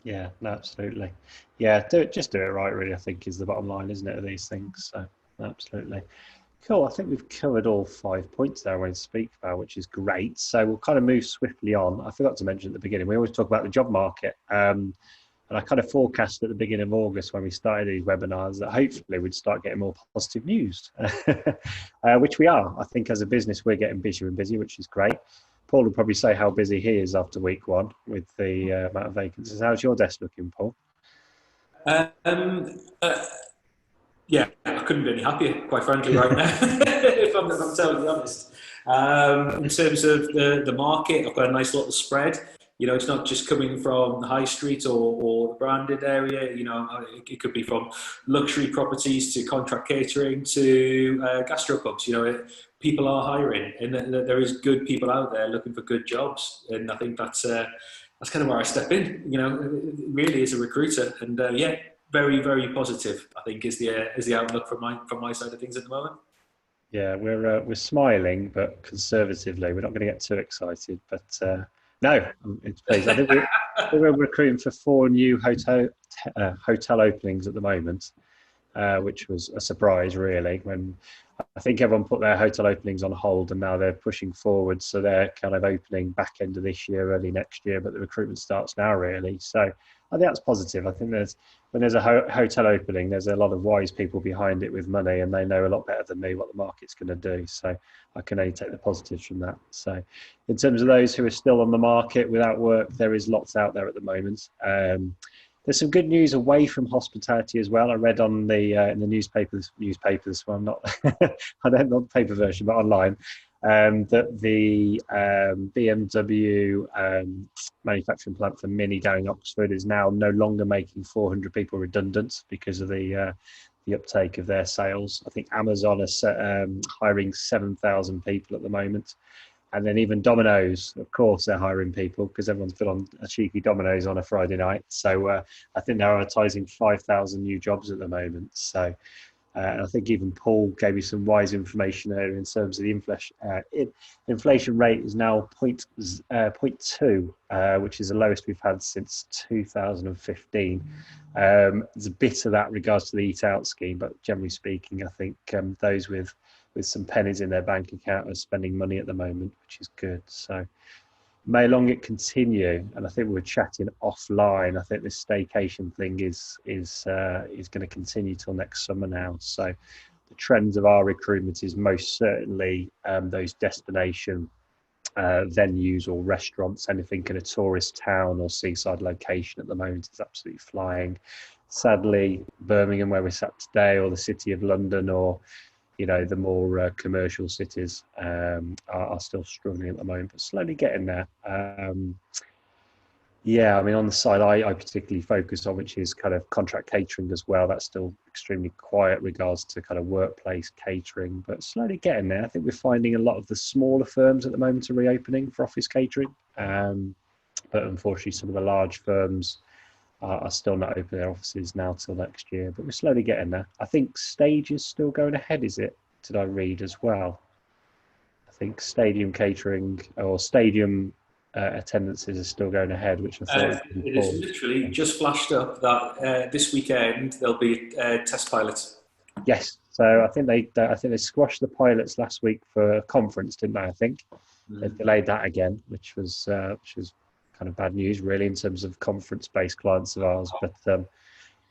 Yeah, no, absolutely. Yeah, just do it right, really, I think is the bottom line, isn't it, of these things? So, absolutely. Cool, I think we've covered all 5 points there I want to speak about, which is great. So we'll kind of move swiftly on. I forgot to mention at the beginning, we always talk about the job market. And I kind of forecast at the beginning of August, when we started these webinars, that hopefully we'd start getting more positive news, which we are. I think as a business, we're getting busier and busier, which is great. Paul will probably say how busy he is after week one with the amount of vacancies. How's your desk looking, Paul? Yeah, I couldn't be any happier, quite frankly, right now, if I'm totally honest. In terms of the market, I've got a nice little spread. You know, it's not just coming from the high street or the branded area. You know, it could be from luxury properties to contract catering to gastropubs. You know, people are hiring, and there is good people out there looking for good jobs. And I think that's kind of where I step in. You know, really as a recruiter, and very, very positive, I think, is the outlook from my side of things at the moment. Yeah, we're smiling, but conservatively. We're not going to get too excited, but. No, it's pleased. I think we're recruiting for 4 new hotel openings at the moment, which was a surprise, really, when I think everyone put their hotel openings on hold, and now they're pushing forward. So they're kind of opening back end of this year, early next year, but the recruitment starts now, really. So I think that's positive. I think when there's a hotel opening, there's a lot of wise people behind it with money, and they know a lot better than me what the market's going to do. So I can only take the positives from that. So in terms of those who are still on the market without work, there is lots out there at the moment. There's some good news away from hospitality as well. I read on the in the newspapers. Well, I'm not. I don't know the paper version, but online. That the BMW manufacturing plant for Mini down in Oxford is now no longer making 400 people redundant because of the the uptake of their sales. I think Amazon are hiring 7,000 people at the moment. And then even Domino's, of course, they're hiring people because everyone's put on a cheeky Domino's on a Friday night. So I think they're advertising 5,000 new jobs at the moment. So and I think even Paul gave me some wise information there in terms of the inflation rate is now 0.2, which is the lowest we've had since 2015. There's a bit of that regards to the Eat Out scheme, but generally speaking, I think those with some pennies in their bank account are spending money at the moment, which is good. So may long it continue. And I think we were chatting offline. I think this staycation thing is going to continue till next summer now. So the trends of our recruitment is most certainly those destination venues or restaurants. Anything in a tourist town or seaside location at the moment is absolutely flying. Sadly, Birmingham, where we're sat today, or the City of London, or the more commercial cities are still struggling at the moment, but slowly getting there. Yeah, I mean, on the side I particularly focus on, which is kind of contract catering as well. That's still extremely quiet regards to kind of workplace catering, but slowly getting there. I think we're finding a lot of the smaller firms at the moment are reopening for office catering, but unfortunately some of the large firms are still not opening their offices now till next year, but we're slowly getting there. I think stage is still going ahead, is it? Did I read as well? I think stadium catering or stadium attendances are still going ahead, which I thought it is literally just flashed up that this weekend there'll be test pilots. Yes, so I think they squashed the pilots last week for a conference, didn't they? I think they delayed that again, which was kind of bad news, really, in terms of conference-based clients of ours. But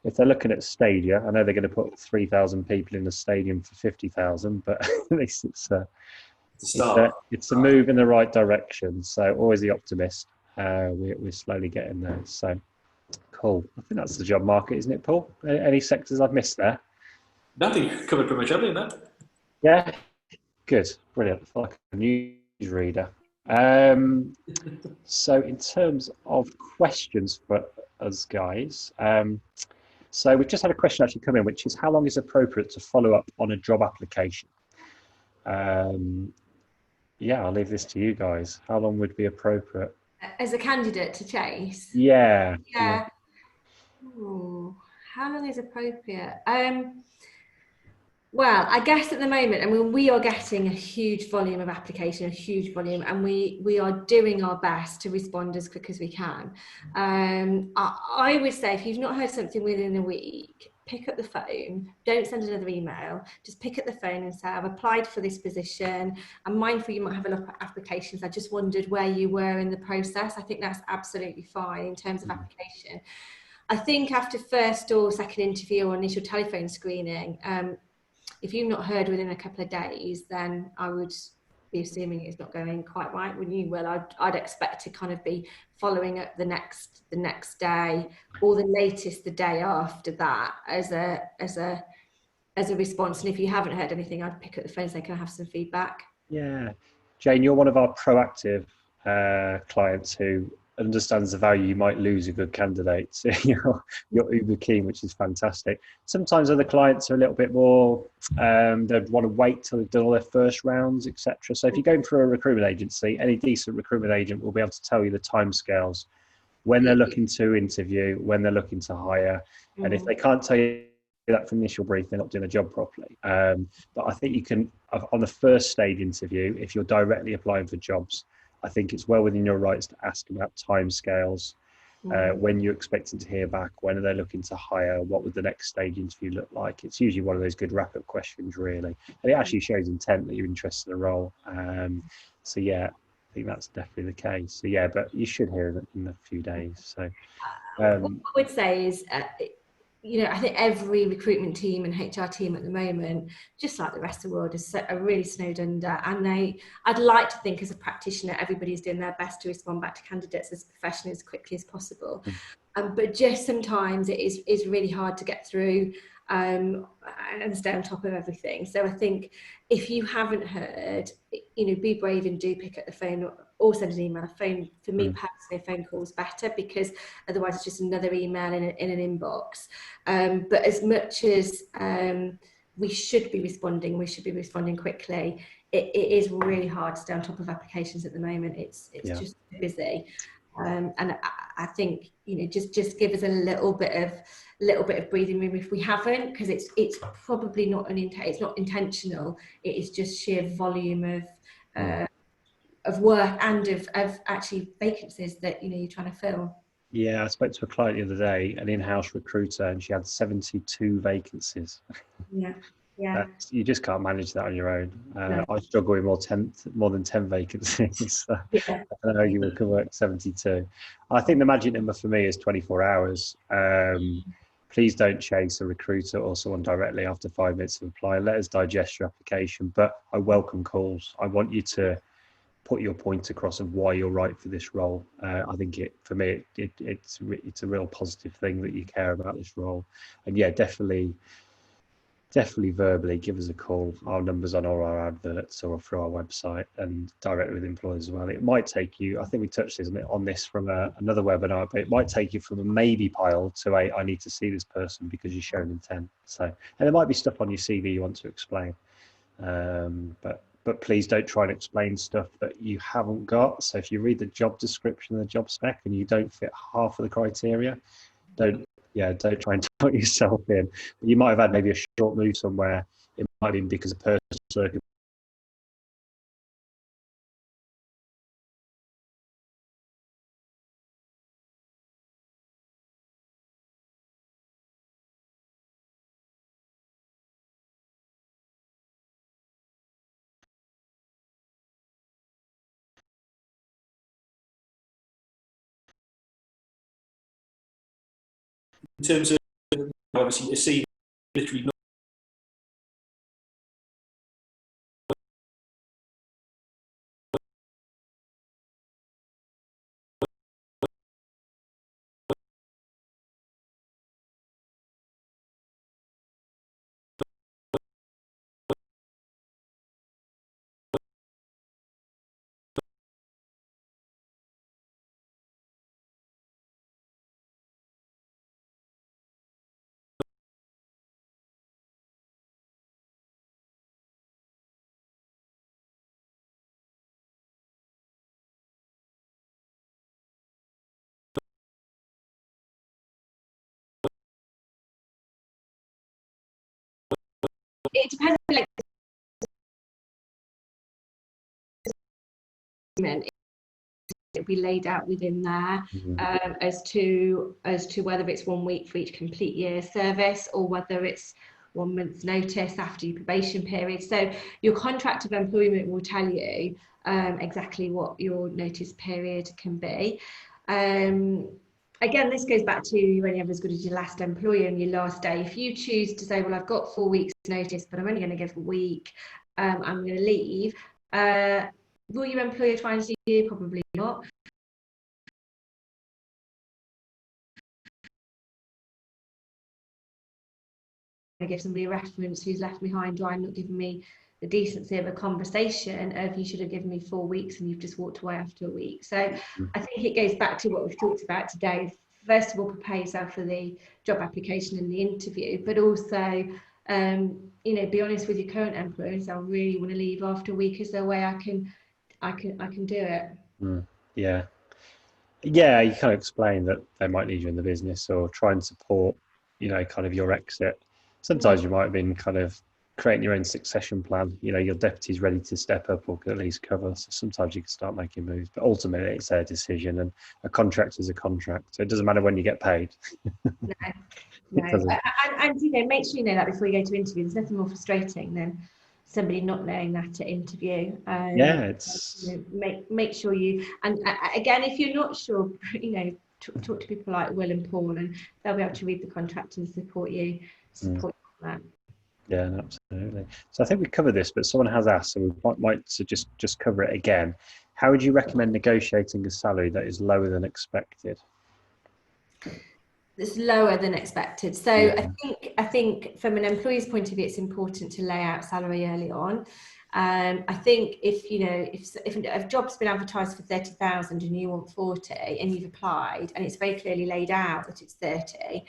if they're looking at stadia, I know they're going to put 3,000 people in the stadium for 50,000, but at least it's a move in the right direction. So always the optimist. We're slowly getting there. So cool. I think that's the job market, isn't it, Paul? Any sectors I've missed there? Nothing. Covered pretty much everything there. Yeah. Good. Brilliant. I feel like a newsreader. So in terms of questions for us guys, so we've just had a question actually come in, which is how long is appropriate to follow up on a job application? Yeah, I'll leave this to you guys. How long would be appropriate? As a candidate to chase? Yeah. Ooh, how long is appropriate? Well, I guess at the moment, I mean, we are getting a huge volume of application, and we are doing our best to respond as quick as we can. I would say if you've not heard something within a week, pick up the phone, don't send another email, just pick up the phone and say, I've applied for this position. I'm mindful you might have a lot of applications. I just wondered where you were in the process. I think that's absolutely fine in terms of application. I think after first or second interview or initial telephone screening, if you've not heard within a couple of days, then I would be assuming it's not going quite right. When you will, I'd expect to kind of be following up the next day, or the latest the day after that, as a response. And if you haven't heard anything, I'd pick up the phone and say, can I have some feedback? Yeah, Jane, you're one of our proactive clients who understands the value you might lose a good candidate. So you're uber keen, which is fantastic. Sometimes other clients are a little bit more, they'd want to wait till they've done all their first rounds, etc. So if you're going through a recruitment agency, any decent recruitment agent will be able to tell you the timescales, when they're looking to interview, when they're looking to hire. And if they can't tell you that from the initial brief, they're not doing a job properly. But I think you can, on the first stage interview, if you're directly applying for jobs, I think it's well within your rights to ask about timescales, when you're expecting to hear back, when are they looking to hire, what would the next stage interview look like. It's usually one of those good wrap-up questions, really. And it actually shows intent that you're interested in the role. So yeah, I think that's definitely the case. So yeah, but you should hear it in a few days. So what I would say is, I think every recruitment team and HR team at the moment, just like the rest of the world, are really snowed under. And I'd like to think as a practitioner, everybody's doing their best to respond back to candidates as professionally, as quickly as possible. But just sometimes it is really hard to get through and stay on top of everything. So I think if you haven't heard, be brave and do pick up the phone or send an email. A phone, for me personally, a phone call is better, because otherwise it's just another email in an inbox. But as much as we should be responding quickly, it is really hard to stay on top of applications at the moment. It's just busy. And I think, you know, just give us a little bit of breathing room if we haven't, because it's probably not it's not intentional. It is just sheer volume of work and of actually vacancies that, you know, you're trying to fill. Yeah, I spoke to a client the other day, an in-house recruiter, and she had 72 vacancies. Yeah. You just can't manage that on your own. No. I struggle with more than 10 vacancies. So Yeah. I don't know you can work 72. I think the magic number for me is 24 hours. Please don't chase a recruiter or someone directly after 5 minutes of apply. Let us digest your application, but I welcome calls. I want you to put your point across of why you're right for this role. I think it's a real positive thing that you care about this role. And yeah, definitely verbally give us a call. Our number's on all our adverts or through our website, and directly with employers as well. It might take you, I think we touched on this from another webinar, but it might take you from a maybe pile to I need to see this person because you've shown intent. So, and there might be stuff on your CV you want to explain, but please don't try and explain stuff that you haven't got. So if you read the job description and the job spec and you don't fit half of the criteria, don't try and put yourself in. But you might have had maybe a short move somewhere. It might be because of personal circumstances. In terms of, obviously, you see literally not. It depends on like it'll be laid out within there as to whether it's 1 week for each complete year service or whether it's 1 month's notice after your probation period. So your contract of employment will tell you exactly what your notice period can be. Again, this goes back to you're only ever as good as your last employer and your last day. If you choose to say, well, I've got 4 weeks notice, but I'm only going to give a week, I'm going to leave, will your employer try and see you? Probably not. I give somebody a reference who's left behind, or I'm not giving me the decency of a conversation of you should have given me 4 weeks and you've just walked away after a week. So I think it goes back to what we've talked about today. First of all, prepare yourself for the job application and the interview, but also you know, be honest with your current employer and say, I really want to leave after a week. Is there a way I can do it? Yeah, you kind of explain that they might need you in the business or try and support, you know, kind of your exit. Sometimes you might have been kind of creating your own succession plan. You know, your deputy's ready to step up or at least cover. So sometimes you can start making moves, but ultimately it's their decision, and a contract is a contract. So it doesn't matter when you get paid. No. And you know, make sure you know that before you go to interview. There's nothing more frustrating than somebody not knowing that at interview. It's you know, make sure you, and again, if you're not sure, you know, talk to people like Will and Paul, and they'll be able to read the contract and support you on that. Yeah, absolutely. So I think we covered this, but someone has asked, so we might just cover it again. How would you recommend negotiating a salary that is lower than expected? It's lower than expected. So I think from an employee's point of view, it's important to lay out salary early on. I think if a job's been advertised for 30,000 and you want 40 and you've applied and it's very clearly laid out that it's 30,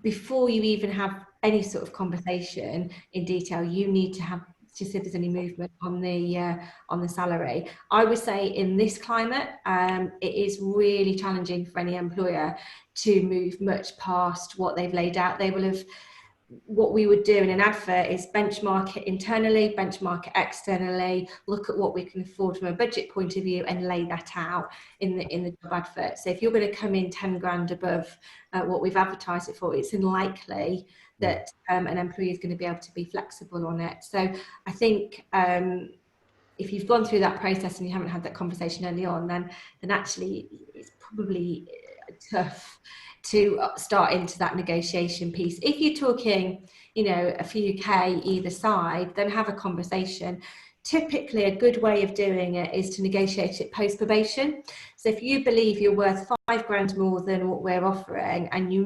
before you even have any sort of conversation in detail, you need to have to see if there's any movement on the salary. I would say in this climate, it is really challenging for any employer to move much past what they've laid out. They will have, what we would do in an advert is benchmark it internally, benchmark it externally, look at what we can afford from a budget point of view and lay that out in the job advert. So if you're going to come in 10 grand above what we've advertised it for, it's unlikely that an employee is going to be able to be flexible on it. So I think if you've gone through that process and you haven't had that conversation early on, then actually it's probably tough to start into that negotiation piece. If you're talking, a few K either side, then have a conversation. Typically, a good way of doing it is to negotiate it post probation. So if you believe you're worth 5 grand more than what we're offering, and you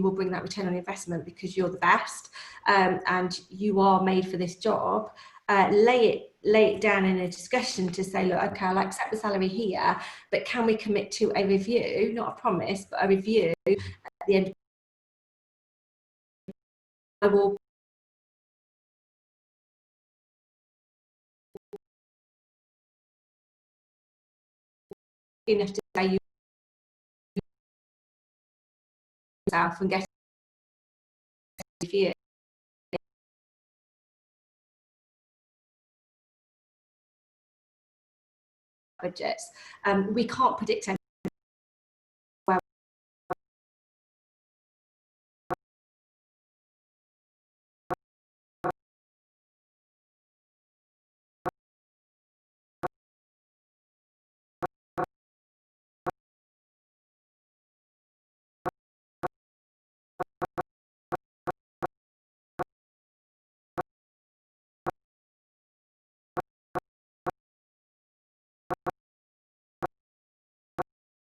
will bring that return on investment because you're the best, and you are made for this job, lay it down in a discussion to say, look, okay, I'll accept the salary here, but can we commit to a review, not a promise, but a review at the end. I will be enough to say you yourself and get a review. Budgets. We can't predict anything.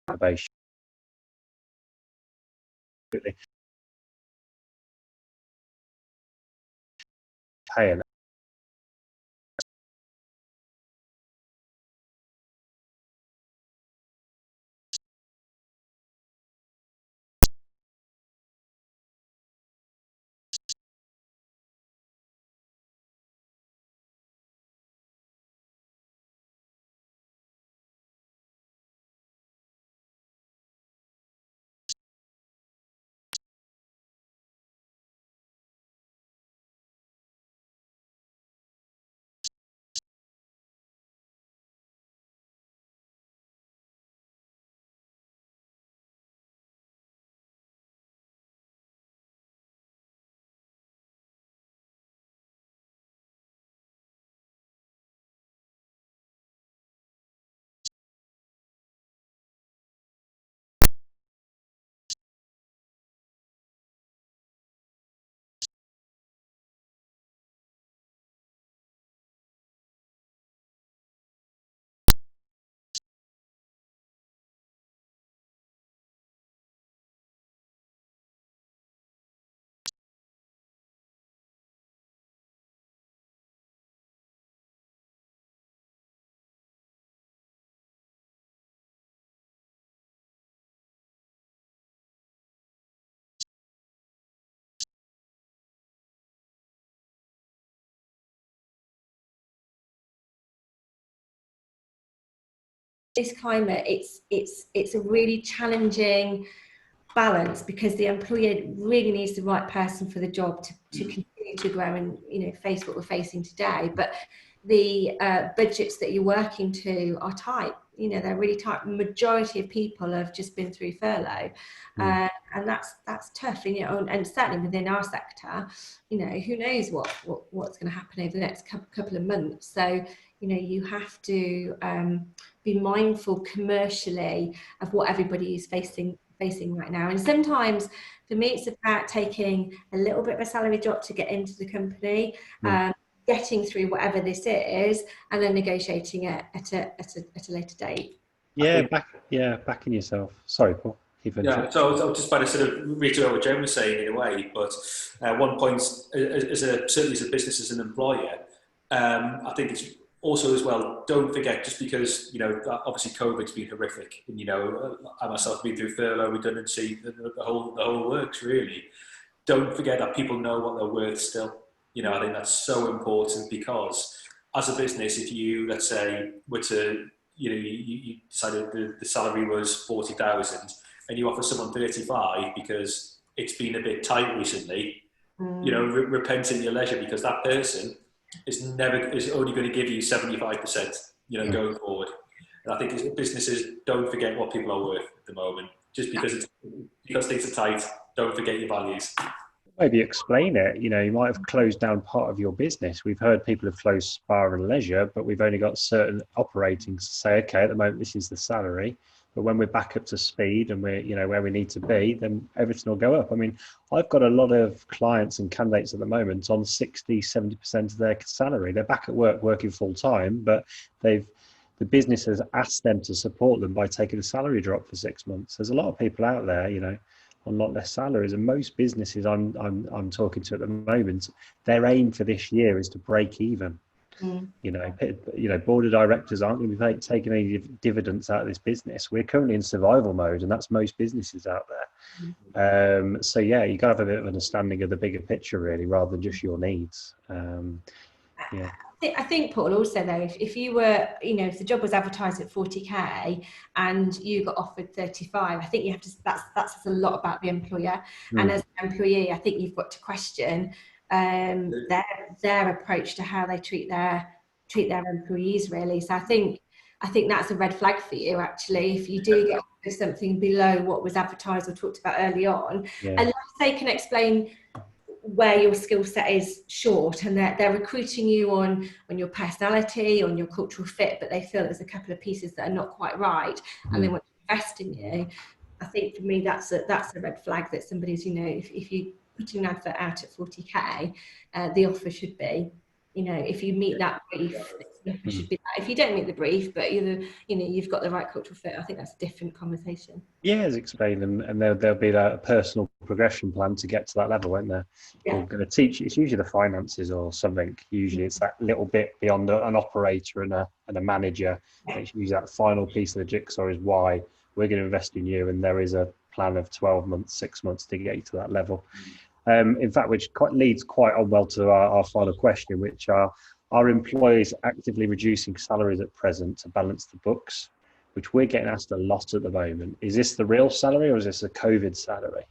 Probation. Paying. This climate, it's a really challenging balance because the employer really needs the right person for the job to continue to grow and face what we're facing today. But the budgets that you're working to are tight. They're really tight. The majority of people have just been through furlough, and that's tough. And certainly within our sector, who knows what's going to happen over the next couple of months. So you have to be mindful commercially of what everybody is facing right now. And sometimes for me it's about taking a little bit of a salary drop to get into the company, getting through whatever this is, and then negotiating it at a later date. Backing yourself. Sorry, Paul. Yeah, so I was just about to sort of reiterate what Jen was saying in a way, but one point, certainly as a business, as an employer, I think it's also as well, don't forget, just because, obviously COVID's been horrific, and, I myself have been through furlough, redundancy, the whole works really. Don't forget that people know what they're worth still. I think that's so important, because as a business, if you, let's say, were to, you decided the salary was 40,000 and you offer someone 35 because it's been a bit tight recently, repent in your leisure, because that person is only going to give you 75%, going forward. And I think businesses, don't forget what people are worth at the moment. Just because things are tight, don't forget your values. Maybe explain it. You might have closed down part of your business. We've heard people have closed spa and leisure, but we've only got certain operating to say, okay, at the moment this is the salary, but when we're back up to speed and we're where we need to be, then everything will go up. I mean, I've got a lot of clients and candidates at the moment on 60-70% of their salary. They're back at work working full time, but the business has asked them to support them by taking a salary drop for 6 months. There's a lot of people out there, on a lot less salaries, and most businesses I'm talking to at the moment, their aim for this year is to break even. Board of directors aren't going to be taking any dividends out of this business. We're currently in survival mode, and that's most businesses out there. So yeah, you got to have a bit of understanding of the bigger picture, really, rather than just your needs. I think, Paul, also though, if you were, if the job was advertised at 40k and you got offered 35, I think you have to. That says a lot about the employer. And as an employee, I think you've got to question their approach to how they treat their employees, really. So I think that's a red flag for you, actually, if you do get offered something below what was advertised or talked about early on, unless they can explain where your skill set is short, and they're recruiting you on your personality, on your cultural fit, but they feel there's a couple of pieces that are not quite right, and they want to invest in you. I think for me that's a red flag, that somebody's, if you put an advert out at 40k, the offer should be, if you meet that brief, the offer should be that. If you don't meet the brief, but you've got the right cultural fit, I think that's a different conversation. Yeah, as explained, and there'll be a personal progression plan to get to that level, won't there? We're going to teach. It's usually the finances or something. Usually, it's that little bit beyond an operator and a manager. It's usually that final piece of the jigsaw is why we're going to invest in you, and there is a plan of 12 months, 6 months to get you to that level. In fact, which leads quite on well to our final question, which are employees actively reducing salaries at present to balance the books? Which we're getting asked a lot at the moment. Is this the real salary or is this a COVID salary?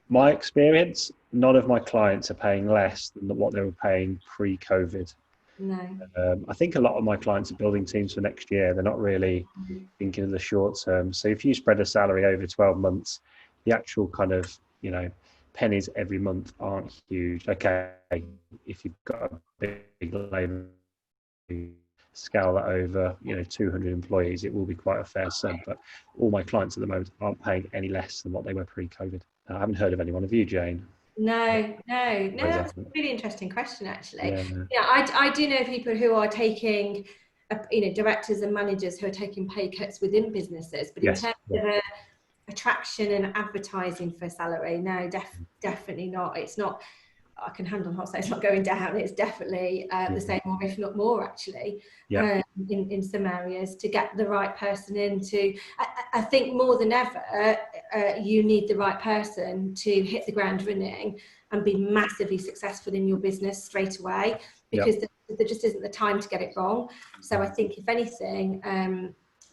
My experience, none of my clients are paying less than what they were paying pre-COVID. No. I think a lot of my clients are building teams for next year. They're not really thinking of the short term. So if you spread a salary over 12 months, the actual kind of, pennies every month aren't huge. Okay, if you've got a big labour, scale that over 200 employees, it will be quite a fair sum. But all my clients at the moment aren't paying any less than what they were pre-COVID. I haven't heard of any one of you, Jane. No, that's a really interesting question, actually. I do know people who are taking directors and managers who are taking pay cuts within businesses, but in terms of attraction and advertising for salary, no, definitely not. It's not, I can hand on heart say it's not going down. It's definitely the same, or if not more, actually, in some areas, to get the right person into. I think more than ever, you need the right person to hit the ground running and be massively successful in your business straight away, because there just isn't the time to get it wrong. So I think, if anything,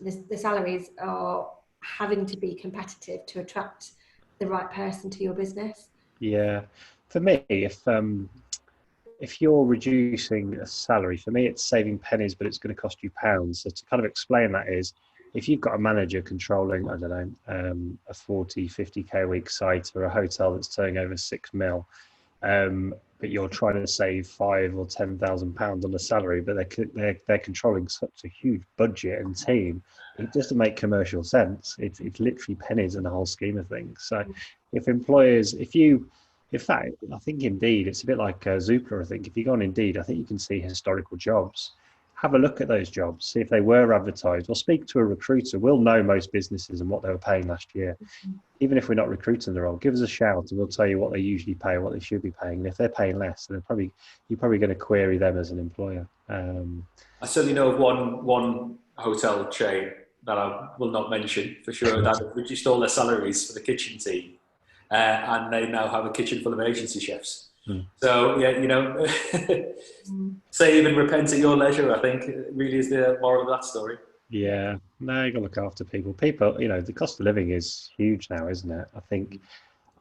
the salaries are having to be competitive to attract the right person to your business. Yeah, for me, if you're reducing a salary, for me it's saving pennies, but it's going to cost you pounds. So to kind of explain that is, if you've got a manager controlling, I don't know, a 40, 50k a week site, or a hotel that's turning over 6 mil, but you're trying to save £5,000 or £10,000 on a salary, but they're controlling such a huge budget and team, it doesn't make commercial sense. It's literally pennies in the whole scheme of things. So if employers, in fact, I think Indeed, it's a bit like Zoopla. I think if you go on Indeed, I think you can see historical jobs. have a look at those jobs, see if they were advertised, or speak to a recruiter. We'll know most businesses and what they were paying last year. Even if we're not recruiting the role, give us a shout and we'll tell you what they usually pay, what they should be paying. And if they're paying less, then you're probably going to query them as an employer. I certainly know of one hotel chain that I will not mention for sure that have reduced all their salaries for the kitchen team, and they now have a kitchen full of agency chefs. So yeah, you know, save and repent at your leisure, I think really is the moral of that story. Yeah, no, you got to look after people. People, you know, the cost of living is huge now, isn't it? I think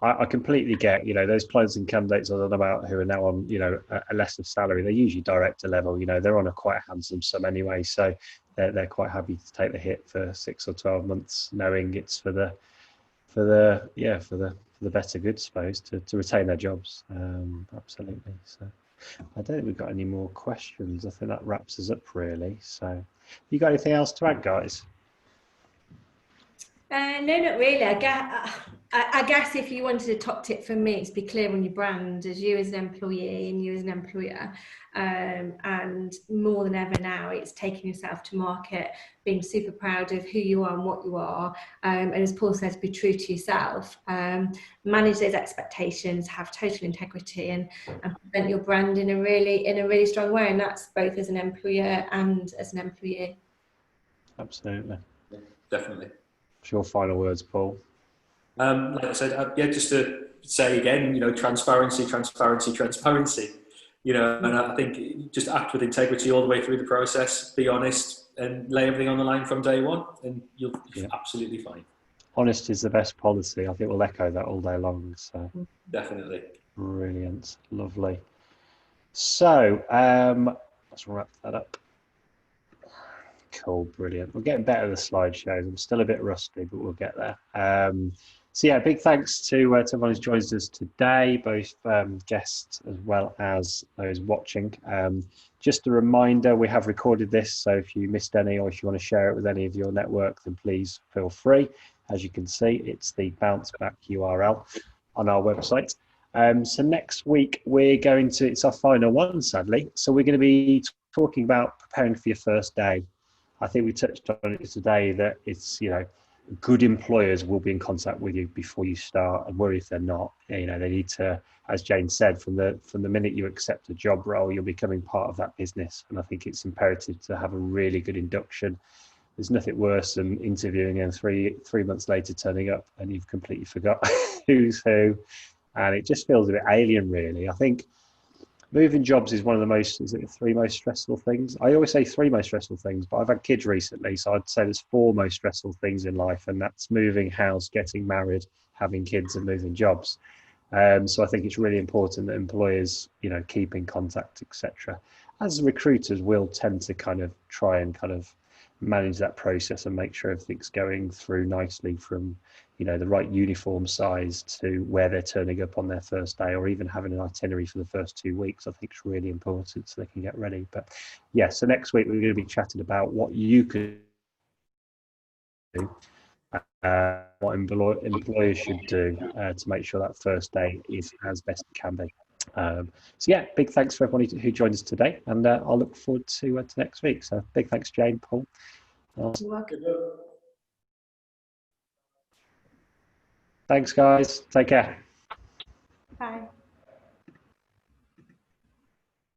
I completely get, you know, those clients and candidates I don't know about who are now on, you know, a lesser salary. They're usually director level, you know, they're on a quite handsome sum anyway. So they're quite happy to take the hit for 6 or 12 months, knowing it's for the better good, I suppose, to retain their jobs. Absolutely. So I don't think we've got any more questions. I think that wraps us up really. So you got anything else to add, guys? No, not really. I guess if you wanted a top tip from me, it's be clear on your brand as you as an employee and you as an employer. And more than ever now, it's taking yourself to market, being super proud of who you are and what you are. And as Paul says, be true to yourself. Manage those expectations, have total integrity, and present your brand in a really strong way. And that's both as an employer and as an employee. Absolutely. Yeah, definitely. What's your final words, Paul? Like I said, yeah, just to say again, you know, transparency. You know, and I think just act with integrity all the way through the process. Be honest and lay everything on the line from day one, and you'll be absolutely fine. Honest is the best policy. I think we'll echo that all day long. So definitely. Brilliant, lovely. So let's wrap that up. Cool, brilliant. We're getting better at the slideshows. I'm still a bit rusty, but we'll get there. So yeah, big thanks to everyone who's joined us today, both guests as well as those watching. Just a reminder, we have recorded this, so if you missed any or if you want to share it with any of your network, then please feel free. As you can see, it's the bounce back URL on our website. So next week we're going to, it's our final one sadly, so we're going to be talking about preparing for your first day. I think we touched on it today that it's, you know, good employers will be in contact with you before you start, and worry if they're not. You know, they need to, as Jane said, from the minute you accept a job role, you're becoming part of that business. And I think it's imperative to have a really good induction. There's nothing worse than interviewing and three months later turning up and you've completely forgot who's who, and it just feels a bit alien, really. I think moving jobs is one of the most, is it the 3 most stressful things? I always say 3 most stressful things, but I've had kids recently, so I'd say there's 4 most stressful things in life, and that's moving house, getting married, having kids, and moving jobs. So I think it's really important that employers, you know, keep in contact, etc. As recruiters, we'll tend to kind of try and kind of manage that process and make sure everything's going through nicely, from, you know, the right uniform size to where they're turning up on their first day, or even having an itinerary for the first 2 weeks. I think it's really important so they can get ready. But yeah, so next week we're going to be chatting about what you could do, what employers should do to make sure that first day is as best it can be. So yeah, big thanks for everybody who joined us today, and I'll look forward to next week. So big thanks, Jane, Paul. You're welcome. Thanks, guys. Take care. Bye.